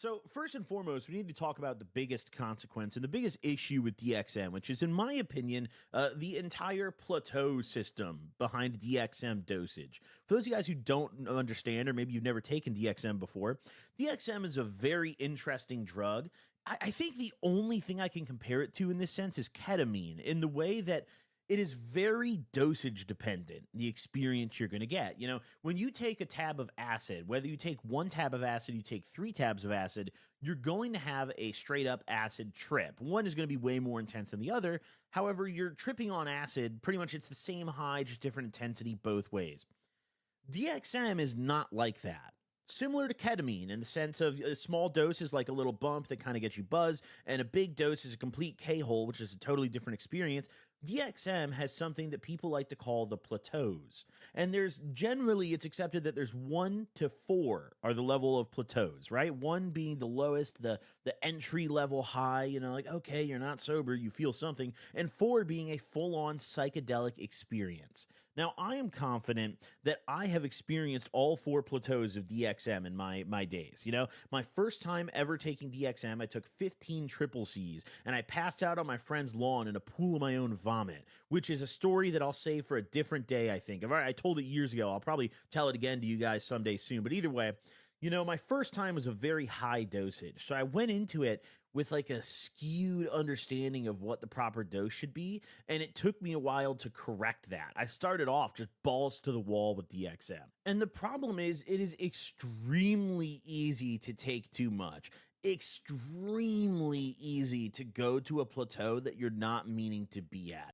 So, first and foremost, we need to talk about the biggest consequence and the biggest issue with DXM, which is, in my opinion, the entire plateau system behind DXM dosage. For those of you guys who don't understand, or maybe you've never taken DXM before, DXM is a very interesting drug. I think the only thing I can compare it to in this sense is ketamine, in the way that it is very dosage dependent, the experience you're going to get. When you take a tab of acid, whether you take one tab of acid, you take three tabs of acid, you're going to have a straight up acid trip. One is going to be way more intense than the other. However, you're tripping on acid, pretty much it's the same high, just different intensity both ways. DXM is not like that. Similar to ketamine in the sense of a small dose is like a little bump that kind of gets you buzzed, and a big dose is a complete K-hole, which is a totally different experience. DXM has something that people like to call the plateaus. And it's accepted that there's 1 to 4 are the level of plateaus, right? 1 being the lowest, the entry level high, like, okay, you're not sober, you feel something, and 4 being a full-on psychedelic experience. Now, I am confident that I have experienced all 4 plateaus of DXM in my days. My first time ever taking DXM, I took 15 triple C's, and I passed out on my friend's lawn in a pool of my own vomit, which is a story that I'll save for a different day, I think. I told it years ago. I'll probably tell it again to you guys someday soon. But either way, my first time was a very high dosage. So I went into it with like a skewed understanding of what the proper dose should be. And it took me a while to correct that. I started off just balls to the wall with DXM. And the problem is, it is extremely easy to take too much. Extremely easy to go to a plateau that you're not meaning to be at.